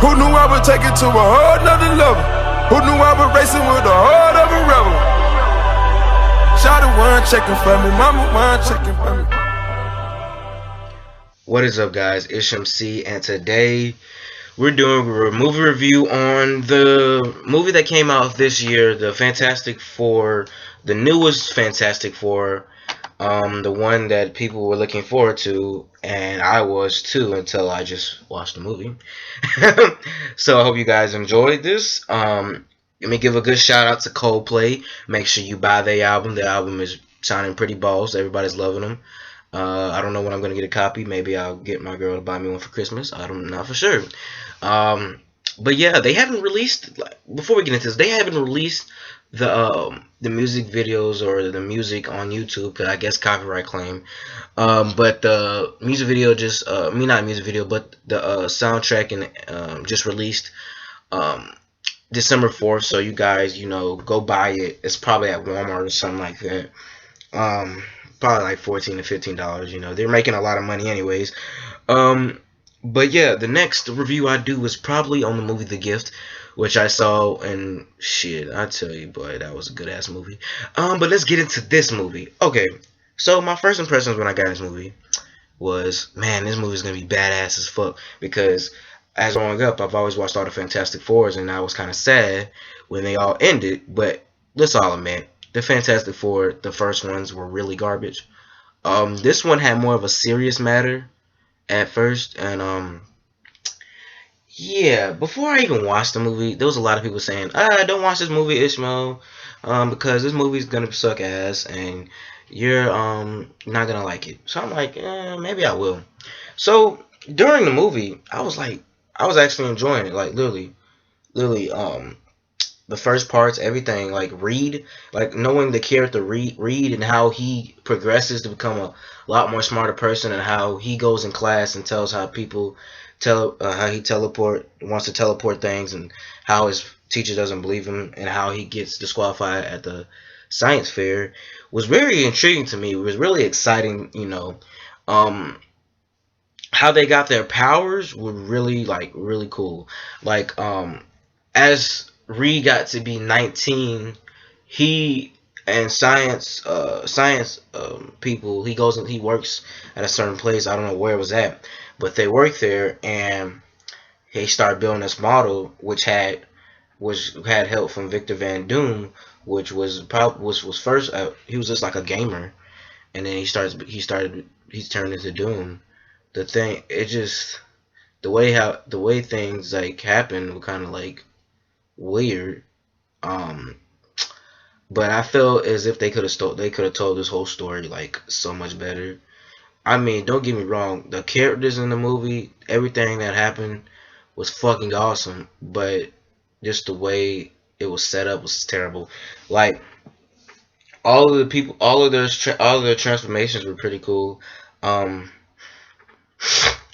Who knew I would take it to a whole nother level? Who knew I was racing with the heart of a rebel? Shawty one checking for me, mama one checking for me. What is up, guys? Ish MC, and today we're doing a movie review on the movie that came out this year, the Fantastic Four, the newest Fantastic Four, the one that people were looking forward to, and I was too until I just watched the movie. So I hope you guys enjoyed this. Let me give a good shout out to Coldplay. Make sure you buy their album. The album is sounding pretty balls. Everybody's loving them. I don't know when I'm gonna get a copy. Maybe I'll get my girl to buy me one for Christmas. I'm not for sure. Um, but yeah, they haven't released. Before we get into this, they haven't released the music videos or the music on YouTube because I guess copyright claim. But the music video just, not music video, but the soundtrack and just released um, December 4th. So you guys, go buy it. It's probably at Walmart or something like that. Um, Probably like $14 to $15. They're making a lot of money anyways. Um, but yeah, the next review I do is probably on the movie The Gift, which I saw, and shit, I tell you, boy, that was a good ass movie. But let's get into this movie. Okay, so my first impressions when I got this movie was, man, this movie is gonna be badass as fuck because as growing up, I've always watched all the Fantastic Fours, and I was kind of sad when they all ended. But let's all admit, the Fantastic Four, the first ones were really garbage. This one had more of a serious matter at first, and yeah. Before I even watched the movie, there was a lot of people saying, don't watch this movie, Ishmael, because this movie's gonna suck ass, and you're not gonna like it." So I'm like, maybe I will. So during the movie, I was actually enjoying it, like literally, the first parts, everything, like Reed, like knowing the character Reed and how he progresses to become a lot more smarter person, and how he goes in class and tells how people how he wants to teleport things, and how his teacher doesn't believe him, and how he gets disqualified at the science fair was very intriguing to me. It was really exciting, um how they got their powers were really cool. Like as Reed got to be 19, he and science people, he works at a certain place. I don't know where it was at, but they work there, and he started building this model which had help from Victor Van Doom, which was probably was first, he was just like a gamer, and then he's turned into Doom. The thing, it just, the way things like happened were kind of like weird. Um, but I felt as if they could have told this whole story like so much better. I mean, don't get me wrong, the characters in the movie, everything that happened was fucking awesome, but just the way it was set up was terrible. Like all of the people, all of their transformations were pretty cool. Um,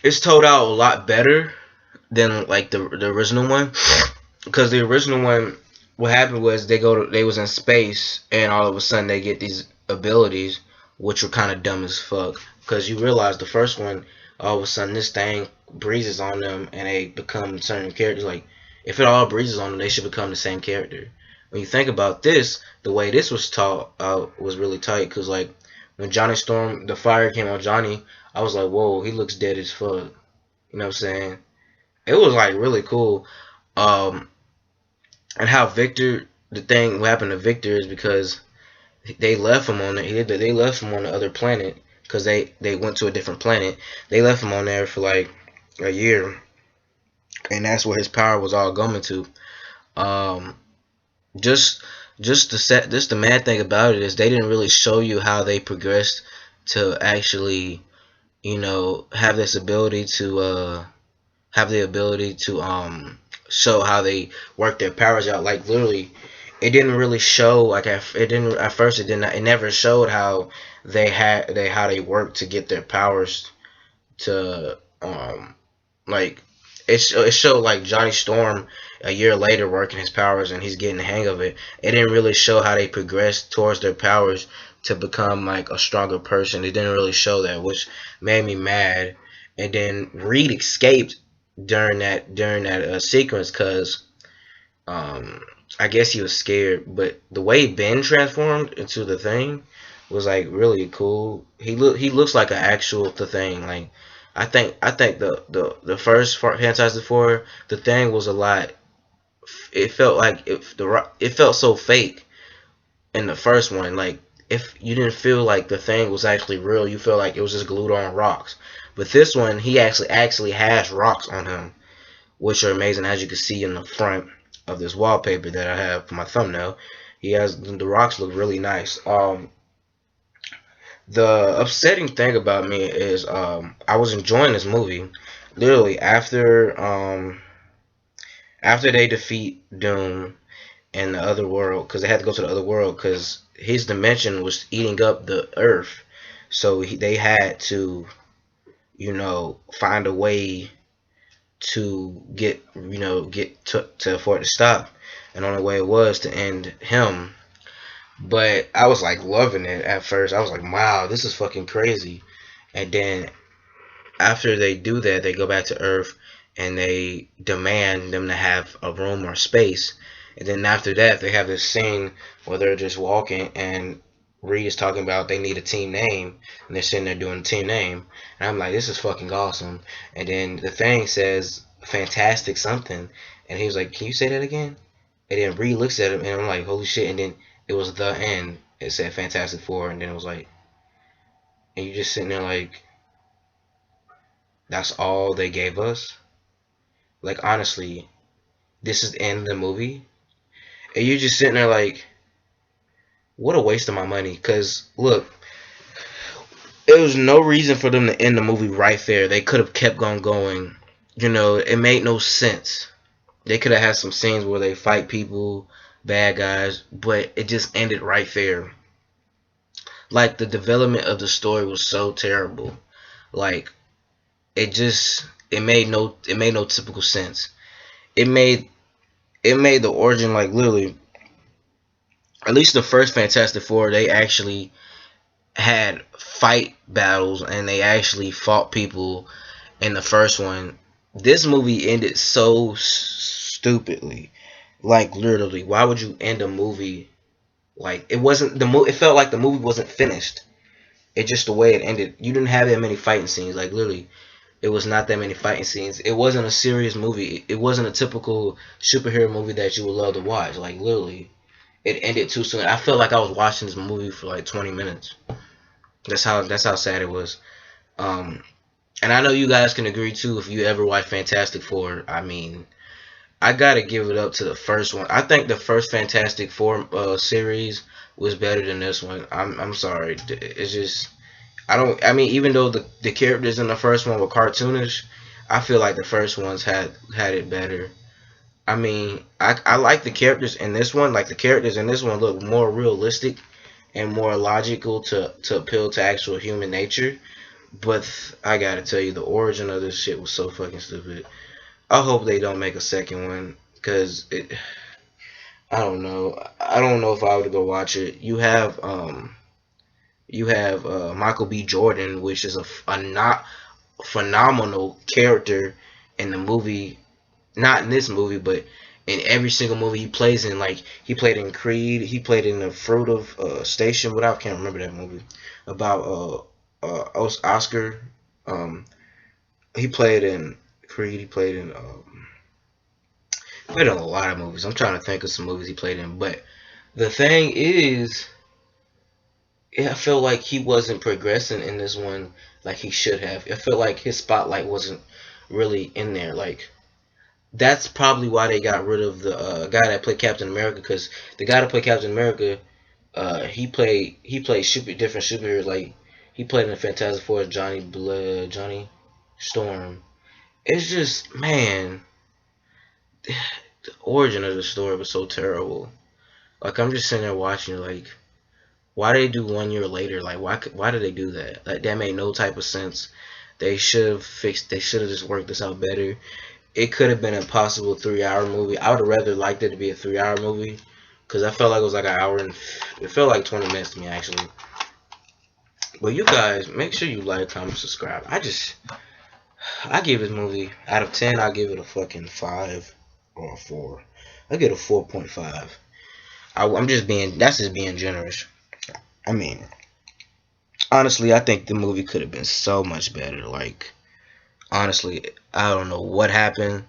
it's told out a lot better than like the original one, because the original one, what happened was they was in space, and all of a sudden they get these abilities which were kind of dumb as fuck, because you realize the first one, all of a sudden this thing breezes on them and they become certain characters. Like if it all breezes on them, they should become the same character. When you think about this, the way this was taught out was really tight, because like when Johnny Storm, the fire came on Johnny, I was like, whoa, he looks dead as fuck. You know what I'm saying? It was like really cool. Um, and how Victor, the thing what happened to Victor is because they left him on the they left him on the other planet, because they went to a different planet. They left him on there for like a year, and that's where his power was all going to. Um, just just the mad thing about it is they didn't really show you how they progressed to actually, have this ability to have the ability to show how they work their powers out. Like literally, it didn't really show, like it didn't at first, it did not, it never showed how how they worked to get their powers to like it showed like Johnny Storm a year later working his powers, and he's getting the hang of it. It didn't really show how they progressed towards their powers to become like a stronger person. It didn't really show that, which made me mad. And then Reed escaped, during that sequence, because um I guess he was scared, but the way Ben transformed into the Thing was like really cool. He looks like an actual the Thing. Like I think the first Fantastic Four, the Thing was a lot. It felt like it felt so fake in the first one. Like if you didn't feel like the Thing was actually real, you feel like it was just glued on rocks. But this one, he actually has rocks on him, which are amazing, as you can see in the front of this wallpaper that I have for my thumbnail. He has the rocks look really nice. The upsetting thing about me is I was enjoying this movie. Literally after they defeat Doom in the other world, because they had to go to the other world because his dimension was eating up the Earth, so they had to find a way to get for it to stop, and the only way it was to end him. But I was like loving it at first. I was like, wow, this is fucking crazy. And then after they do that, they go back to Earth and they demand them to have a room or space. And then after that, they have this scene where they're just walking and Reed is talking about they need a team name, and they're sitting there doing a team name, and I'm like, this is fucking awesome. And then the Thing says fantastic something, and he was like, can you say that again? And then Reed looks at him, and I'm like, holy shit. And then it was the end. It said Fantastic Four, and then it was like, and you just sitting there like, that's all they gave us. Like honestly, this is the end of the movie, and you're just sitting there like, what a waste of my money. Cause look, there was no reason for them to end the movie right there. They could have kept on going. It made no sense. They could have had some scenes where they fight people, bad guys, but it just ended right there. Like the development of the story was so terrible. Like it made no typical sense. It made the origin, like literally, at least the first Fantastic Four, they actually had fight battles and they actually fought people in the first one. This movie ended so stupidly. Like literally, why would you end a movie like it wasn't the movie? It felt like the movie wasn't finished. It just the way it ended. You didn't have that many fighting scenes. Like literally, it was not that many fighting scenes. It wasn't a serious movie. It wasn't a typical superhero movie that you would love to watch. Like literally, it ended too soon. I felt like I was watching this movie for like 20 minutes. That's how sad it was. Um, and I know you guys can agree too if you ever watch Fantastic Four. I mean, I gotta give it up to the first one. I think the first Fantastic Four series was better than this one. I'm sorry. It's just I don't. I mean, even though the characters in the first one were cartoonish, I feel like the first ones had it better. I mean, I like the characters in this one. Like the characters in this one look more realistic and more logical to appeal to actual human nature. But I gotta tell you, the origin of this shit was so fucking stupid. I hope they don't make a second one, cause I don't know. I don't know if I would go watch it. You have Michael B. Jordan, which is a not phenomenal character in the movie. Not in this movie, but in every single movie he plays in. Like he played in Creed, he played in the Fruit of Station. What I can't remember that movie about Oscar. Um, he played in Creed. He played in a lot of movies. I'm trying to think of some movies he played in, but the thing is, I feel like he wasn't progressing in this one like he should have. I feel like his spotlight wasn't really in there. Like that's probably why they got rid of the guy that played Captain America, because the guy that played Captain America, he played different superheroes. Like he played in the Fantastic Four as Johnny Storm. It's just, man, the origin of the story was so terrible. Like I'm just sitting there watching, like, why did they do 1 year later? Like why did they do that? Like that made no type of sense. They should have fixed. They should have just worked this out better. It could have been a possible 3 hour movie. I would have rather liked it to be a 3 hour movie, because I felt like it was like an hour and it felt like 20 minutes to me actually. But you guys, make sure you like, comment, subscribe. I give this movie out of 10. I give it a fucking 5 or a 4. I give it a 4.5. I'm just being that's just being generous. I mean, honestly, I think the movie could have been so much better. Like, honestly, I don't know what happened.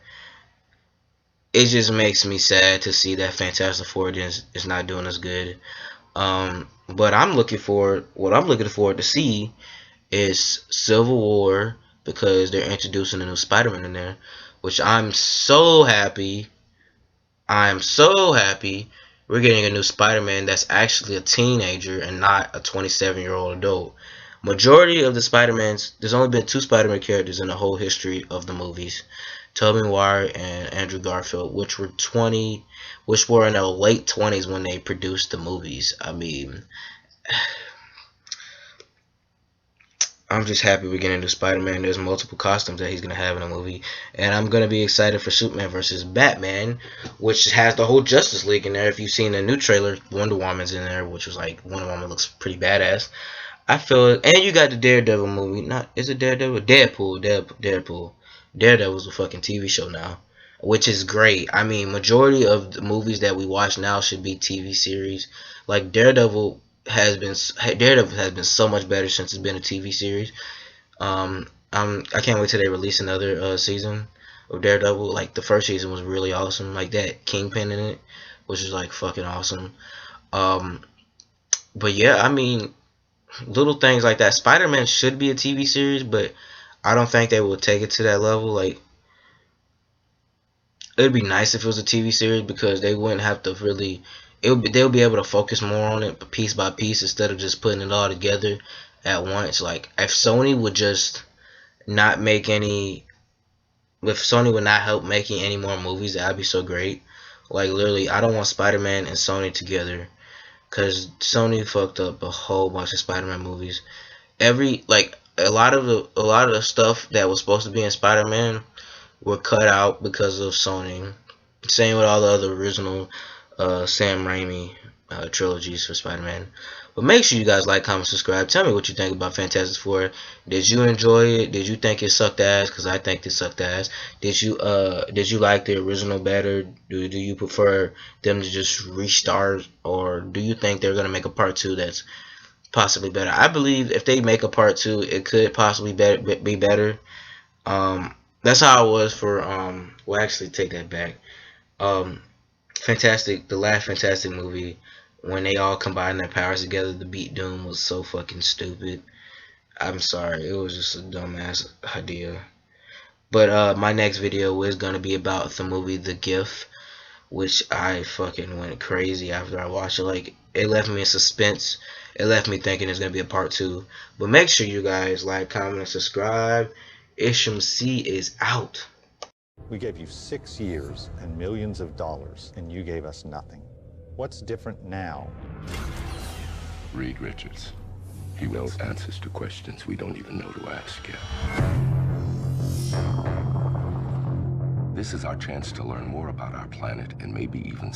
It just makes me sad to see that Fantastic Four is not doing as good. But what I'm looking forward to see is Civil War because they're introducing a new Spider-Man in there, which I'm so happy. I'm so happy we're getting a new Spider-Man that's actually a teenager and not a 27-year-old adult. Majority of the Spider-Mans, there's only been 2 Spider-Man characters in the whole history of the movies. Tobey Maguire and Andrew Garfield, which were in their late 20s when they produced the movies. I mean, I'm just happy we're getting a new Spider-Man. There's multiple costumes that he's gonna have in the movie, and I'm gonna be excited for Superman versus Batman, which has the whole Justice League in there. If you've seen the new trailer, Wonder Woman's in there, which was like Wonder Woman looks pretty badass. I feel it, and you got the Daredevil movie. Not is it Daredevil? Deadpool. Daredevil's a fucking TV show now, which is great. I mean, majority of the movies that we watch now should be TV series. Like Daredevil has been so much better since it's been a TV series. I can't wait till they release another season of Daredevil. Like the first season was really awesome. Like that Kingpin in it, which is like fucking awesome. Um, but yeah, I mean, little things like that. Spider-Man should be a TV series, but I don't think they will take it to that level. Like it'd be nice if it was a TV series because they wouldn't have to really. They'll be able to focus more on it piece by piece instead of just putting it all together at once. Like if Sony would just not make any, if Sony would not help making any more movies, that'd be so great. Like literally, I don't want Spider-Man and Sony together because Sony fucked up a whole bunch of Spider-Man movies. A lot of the stuff that was supposed to be in Spider-Man were cut out because of Sony. Same with all the other original Sam Raimi trilogies for Spider-Man. But make sure you guys like, comment, subscribe. Tell me what you think about Fantastic Four. Did you enjoy it? Did you think it sucked ass? Because I think it sucked ass. Did you like the original better? Do you prefer them to just restart, or do you think they're gonna make a part 2 that's possibly better? I believe if they make a part 2, it could possibly be better. That's how it was for well, actually take that back. The last Fantastic movie, when they all combined their powers together to beat Doom, was so fucking stupid. I'm sorry, it was just a dumbass idea. But my next video is gonna be about the movie The Gift, which I fucking went crazy after I watched it. Like it left me in suspense. It left me thinking there's gonna be a part 2. But make sure you guys like, comment, and subscribe. Isham C is out. We gave you 6 years and millions of dollars, and you gave us nothing. What's different now? Reed Richards. He knows answers to questions we don't even know to ask yet. This is our chance to learn more about our planet and maybe even